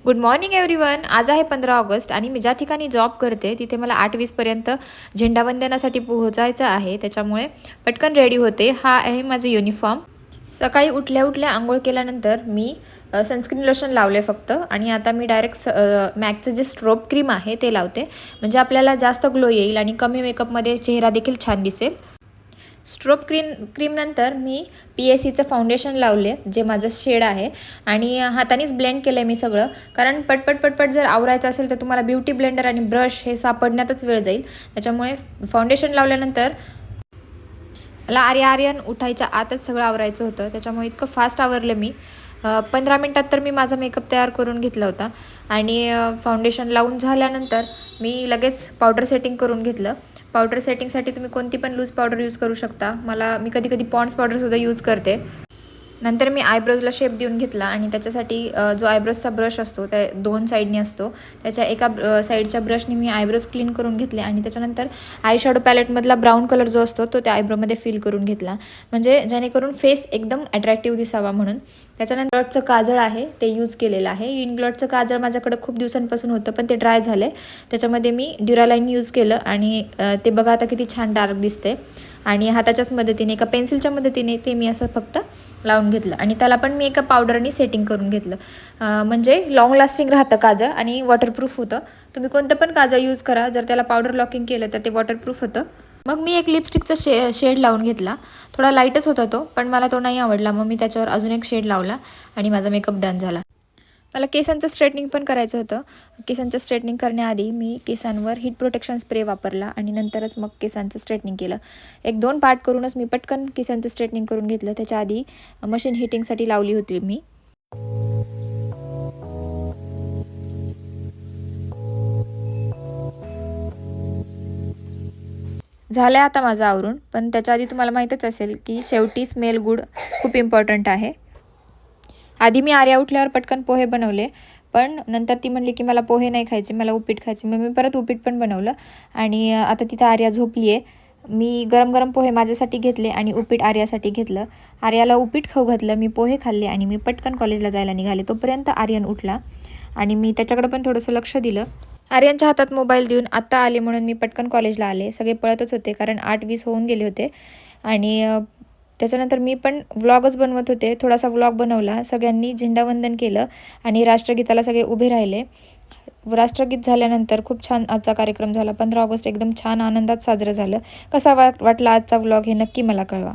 Good morning everyone. आज आहे 15 August आणि मी ज्या ठिकाणी जॉब करते तिथे मला 8:20पर्यंत झेंडावंदनासाठी पोहोचायचं आहे. त्याच्यामुळे पटकन रेडी होते. हा आहे माझं युनिफॉर्म. सकाळी उठल्या उठल्या आंघोळ केल्यानंतर मी सनस्क्रीन लोशन लावले फक्त, आणि आता मी डायरेक्ट मॅकचं जे स्ट्रोब क्रीम आहे ते लावते. म्हणजे आपल्याला जास्त ग्लो येईल आणि कमी मेकअपमध्ये चेहरा देखील छान दिसेल. स्ट्रोब क्रीमनंतर मी PSCचं फाउंडेशन लावले, जे माझं शेड आहे, आणि हातानेच ब्लेंड केलं आहे मी सगळं. कारण पटपट जर आवरायचं असेल तर तुम्हाला ब्युटी ब्लेंडर आणि ब्रश हे सापडण्यातच वेळ जाईल. त्याच्यामुळे फाउंडेशन लावल्यानंतर मला आर्यन उठायच्या आतच सगळं आवरायचं होतं. त्याच्यामुळे इतकं फास्ट आवरलं मी. 15 मिनटात तर मी माझा मेकअप तयार करून घेतला होता. आणि फाउंडेशन लावून झाल्यानंतर मी लगेच पावडर सेटिंग करून घेतलं. पावडर सेटिंगसाठी तुम्ही कोणती पण लूज पावडर यूज करू शकता. मी कधी पॉन्ड्स पावडरसुद्धा यूज करते. नंतर मी आयब्रोजला शेप देऊन घेतला, आणि त्याच्यासाठी जो आयब्रोजचा ब्रश असतो त्या 2 साईडनी असतो, त्याच्या एका साईडच्या ब्रशनी मी आयब्रोज क्लीन करून घेतले. आणि त्याच्यानंतर आयशॅडो पॅलेटमधला ब्राऊन कलर जो असतो तो त्या आयब्रोमध्ये फिल करून घेतला, म्हणजे जेणेकरून फेस एकदम अट्रॅक्टिव्ह दिसावा म्हणून. त्याच्यानंतर ग्लॉटचं काजळ आहे ते यूज केलेलं आहे. ग्लॉटचं काजळ माझ्याकडे खूप दिवसांपासून होतं, पण ते ड्राय झालं आहे. त्याच्यामध्ये मी ड्युरालाईन यूज केलं, आणि ते बघा आता किती छान डार्क दिसते. आणि हाताच्याच मदतीने, एका पेन्सिलच्या मदतीने ते मी असं फक्त लावून घेतलं, आणि त्याला पण मी एका पावडरनी सेटिंग करून घेतलं. म्हणजे लॉंग लास्टिंग राहतं काजळ आणि वॉटरप्रूफ होतं. तुम्ही कोणतं पण काजळ यूज करा, जर त्याला पावडर लॉकिंग केलं तर ते वॉटरप्रूफ होतं. मग मी एक लिपस्टिकचा शेड लावून घेतला. थोडा लाईटच होता तो, पण मला तो नाही आवडला. मग मी त्याच्यावर अजून एक शेड लावला आणि माझा मेकअप डन झाला. मला केसांचं स्ट्रेटनिंग पण करायचं होतं. केसांचं स्ट्रेटनिंग करण्याआधी मी केसांवर हीट प्रोटेक्शन स्प्रे वापरला, आणि नंतरच मग केसांचं स्ट्रेटनिंग केलं. 1-2 पार्ट करूनच मी पटकन केसांचं स्ट्रेटनिंग करून घेतलं. त्याच्या आधी मशीन हिटिंगसाठी लावली होती मी. झालं आहे आता माझं आवरून, पण त्याच्या आधी तुम्हाला माहीतच असेल की शेवटी स्मेल गुड खूप इम्पॉर्टंट आहे. आधी मी आर्या उठल्यावर पटकन पोहे बनवले, पण नंतर ती म्हणली की मला पोहे नाही खायचे, मला उपीट खायचे. मग मी परत उपीट पण बनवलं, आणि आता तिथं आर्या झोपली आहे. मी गरम पोहे माझ्यासाठी घेतले आणि उपीट आर्यासाठी घेतलं. आर्याला उपीट खाऊ घातलं, मी पोहे खाल्ले, आणि मी पटकन कॉलेजला जायला निघाले. तोपर्यंत आर्यन उठला, आणि मी त्याच्याकडं पण थोडंसं लक्ष दिलं. आर्यनच्या हातात मोबाईल देऊन आत्ता आले म्हणून मी पटकन कॉलेजला आले. सगळे पळतच होते, कारण 8:20 होऊन गेले होते. आणि त्याच्यानंतर मी पण व्लॉगच बनवत होते. थोडासा व्लॉग बनवला. सगळ्यांनी झेंडावंदन केलं आणि राष्ट्रगीताला सगळे उभे राहिले. राष्ट्रगीत झाल्यानंतर खूप छान आजचा कार्यक्रम झाला. 15 ऑगस्ट एकदम छान आनंदात साजरं झालं. कसा वाटला आजचा व्लॉग हे नक्की मला कळवा.